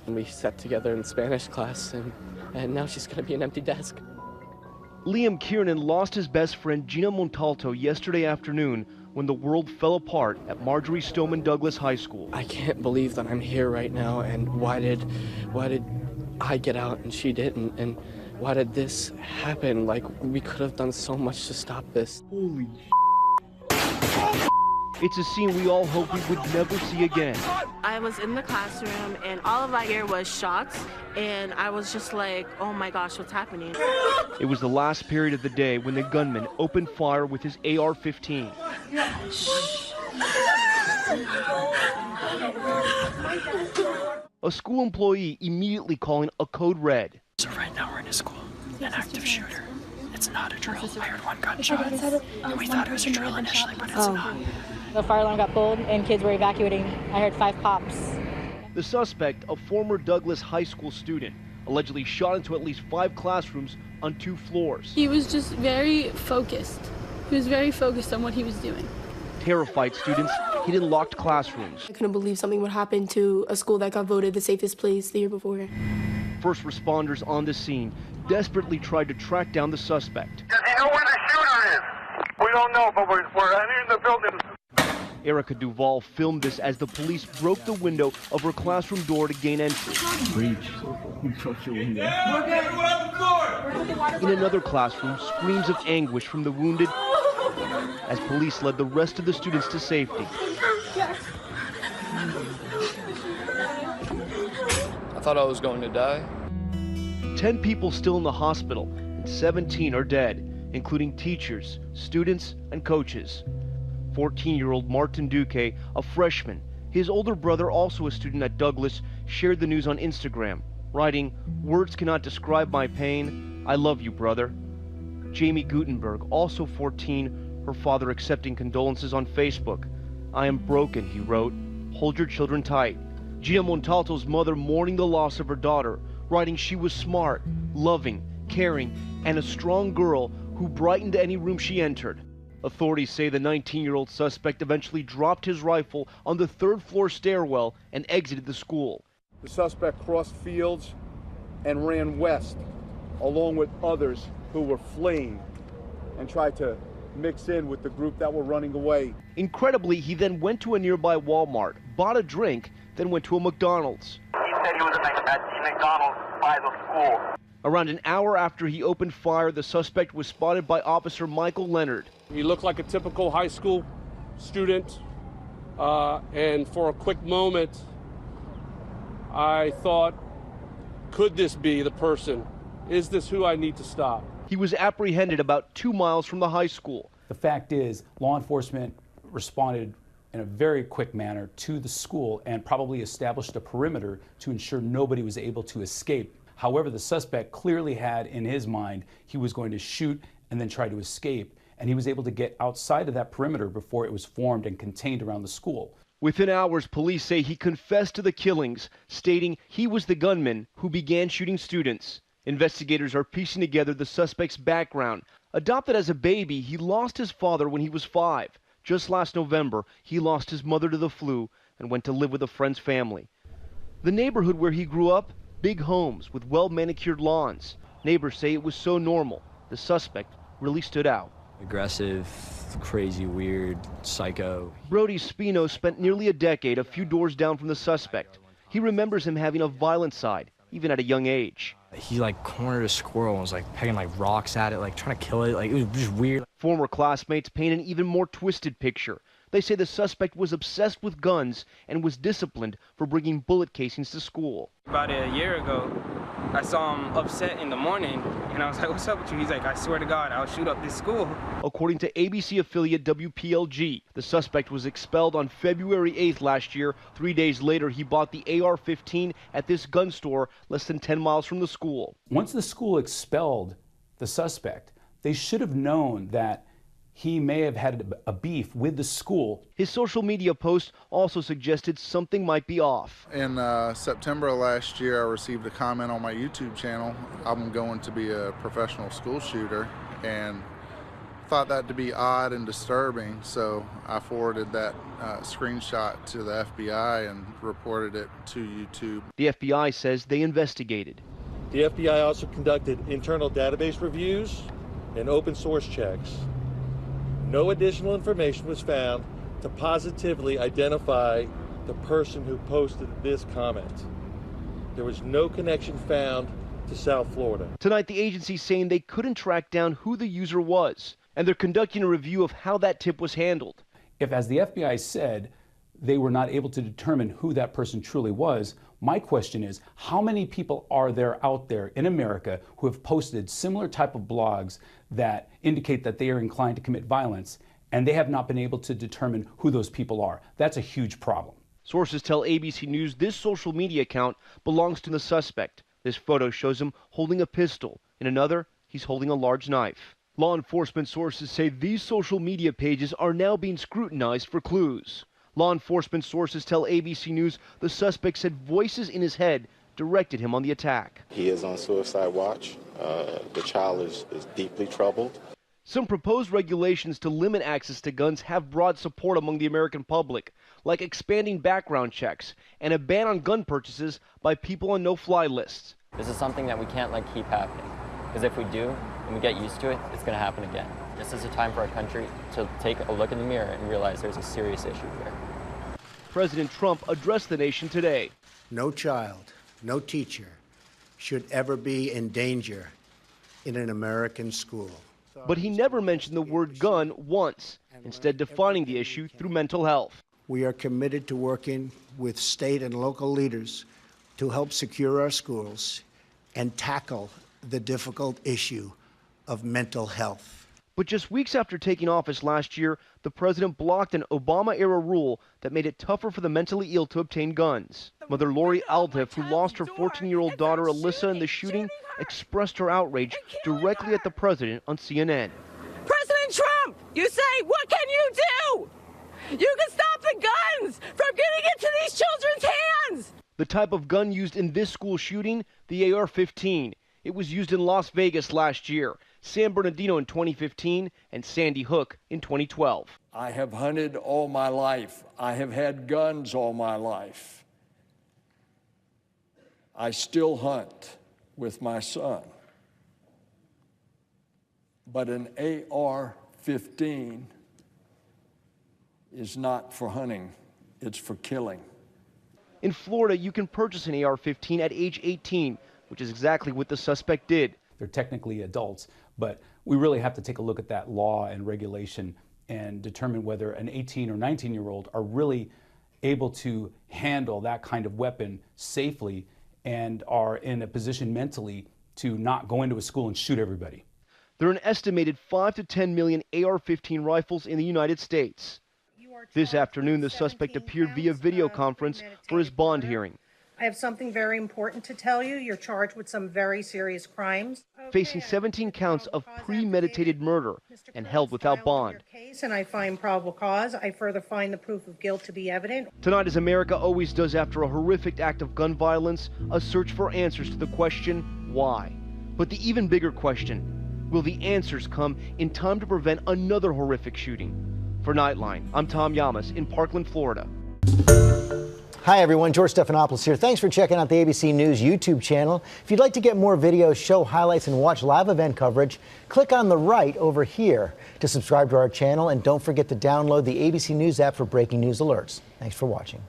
We sat together in Spanish class, and now she's going to be an empty desk. Liam Kiernan lost his best friend Gina Montalto yesterday afternoon when the world fell apart at Marjory Stoneman Douglas High School. I can't believe that I'm here right now, and why did I get out and she didn't, and why did this happen? Like, we could have done so much to stop this. Holy It's a scene we all hope we would never see again. I was in the classroom and all of I heard was shots, and I was just like, oh my gosh, what's happening? It was the last period of the day when the gunman opened fire with his AR-15. A school employee immediately calling a code red. So right now we're in a school, an active shooter. It's not a drill. I heard one gunshot. We thought it was a drill initially, but it's not. The fire alarm got pulled and kids were evacuating. I heard 5 pops. The suspect, a former Douglas High School student, allegedly shot into at least 5 classrooms on 2 floors. He was just very focused. He was very focused on what he was doing. Terrified students hid in locked classrooms. I couldn't believe something would happen to a school that got voted the safest place the year before. First responders on the scene desperately tried to track down the suspect. Does he know where the shooter is? We don't know, but we're entering the building. Erica Duvall filmed this as the police broke the window of her classroom door to gain entry. In another classroom, screams of anguish from the wounded as police led the rest of the students to safety. I thought I was going to die. 10 people still in the hospital and 17 are dead, including teachers, students, and coaches. 14-year-old Martin Duque, a freshman, his older brother, also a student at Douglas, shared the news on Instagram, writing, "Words cannot describe my pain. I love you, brother." Jamie Gutenberg, also 14, her father accepting condolences on Facebook. "I am broken," he wrote. "Hold your children tight." Gina Montalto's mother mourning the loss of her daughter, writing she was smart, loving, caring, and a strong girl who brightened any room she entered. Authorities say the 19-year-old suspect eventually dropped his rifle on the 3rd floor stairwell and exited the school. The suspect crossed fields and ran west, along with others who were fleeing, and tried to mix in with the group that were running away. Incredibly, he then went to a nearby Walmart, bought a drink, then went to a McDonald's. He said he was at McDonald's by the school. Around an hour after he opened fire, the suspect was spotted by Officer Michael Leonard. He looked like a typical high school student, and for a quick moment, I thought, could this be the person? Is this who I need to stop? He was apprehended about 2 miles from the high school. The fact is, law enforcement responded in a very quick manner to the school and probably established a perimeter to ensure nobody was able to escape. However, the suspect clearly had in his mind he was going to shoot and then try to escape, and he was able to get outside of that perimeter before it was formed and contained around the school. Within hours, police say he confessed to the killings, stating he was the gunman who began shooting students. Investigators are piecing together the suspect's background. Adopted as a baby, he lost his father when he was 5. Just last November, he lost his mother to the flu and went to live with a friend's family. The neighborhood where he grew up, big homes with well-manicured lawns. Neighbors say it was so normal. The suspect really stood out. Aggressive, crazy, weird, psycho. Brody Spino spent nearly a decade a few doors down from the suspect. He remembers him having a violent side, even at a young age. He cornered a squirrel and was pegging rocks at it, trying to kill it. It was just weird. Former classmates paint an even more twisted picture. They say the suspect was obsessed with guns and was disciplined for bringing bullet casings to school. About a year ago, I saw him upset in the morning, and I was like, "What's up with you?" He's like, "I swear to God, I'll shoot up this school." According to ABC affiliate WPLG, the suspect was expelled on February 8th last year. 3 days later, he bought the AR-15 at this gun store less than 10 miles from the school. Once the school expelled the suspect, they should have known that he may have had a beef with the school. His social media post also suggested something might be off. In September of last year, I received a comment on my YouTube channel. I'm going to be a professional school shooter, and thought that to be odd and disturbing, so I forwarded that screenshot to the FBI and reported it to YouTube. The FBI says they investigated. The FBI also conducted internal database reviews and open source checks. No additional information was found to positively identify the person who posted this comment. There was no connection found to South Florida. Tonight, the agency's saying they couldn't track down who the user was, and they're conducting a review of how that tip was handled. If, as the FBI said, they were not able to determine who that person truly was, my question is, how many people are there out there in America who have posted similar type of blogs that indicate that they are inclined to commit violence, and they have not been able to determine who those people are? That's a huge problem. Sources tell ABC News this social media account belongs to the suspect. This photo shows him holding a pistol. In another, he's holding a large knife. Law enforcement sources say these social media pages are now being scrutinized for clues. Law enforcement sources tell ABC News the suspect said voices in his head directed him on the attack. He is on suicide watch. The child is deeply troubled. Some proposed regulations to limit access to guns have broad support among the American public, like expanding background checks and a ban on gun purchases by people on no-fly lists. This is something that we can't let keep happening, because if we do and we get used to it, it's going to happen again. This is a time for our country to take a look in the mirror and realize there's a serious issue here. President Trump addressed the nation today. No child, no teacher should ever be in danger in an American school. But he never mentioned the word gun once, instead defining the issue through mental health. We are committed to working with state and local leaders to help secure our schools and tackle the difficult issue of mental health. But just weeks after taking office last year, the president blocked an Obama-era rule that made it tougher for the mentally ill to obtain guns. Mother Lori Aldiff, who lost her 14-year-old daughter Alyssa in the shooting, expressed her outrage directly at the president on CNN. President Trump, you say, what can you do? You can stop the guns from getting into these children's hands. The type of gun used in this school shooting, the AR-15. It was used in Las Vegas last year, San Bernardino in 2015, and Sandy Hook in 2012. I have hunted all my life. I have had guns all my life. I still hunt with my son. But an AR-15 is not for hunting, it's for killing. In Florida, you can purchase an AR-15 at age 18, which is exactly what the suspect did. They're technically adults, but we really have to take a look at that law and regulation and determine whether an 18 or 19-year-old are really able to handle that kind of weapon safely and are in a position mentally to not go into a school and shoot everybody. There are an estimated 5 to 10 million AR-15 rifles in the United States. This afternoon, the suspect appeared via video conference for his bond hearing. I have something very important to tell you. You're charged with some very serious crimes. Facing 17 counts of premeditated murder and held without bond. And I find probable cause. I further find the proof of guilt to be evident. Tonight, as America always does after a horrific act of gun violence, a search for answers to the question, why? But the even bigger question, will the answers come in time to prevent another horrific shooting? For Nightline, I'm Tom Llamas in Parkland, Florida. Hi everyone, George Stephanopoulos here. Thanks for checking out the ABC News YouTube channel. If you'd like to get more videos, show highlights, and watch live event coverage, click on the right over here to subscribe to our channel, and don't forget to download the ABC News app for breaking news alerts. Thanks for watching.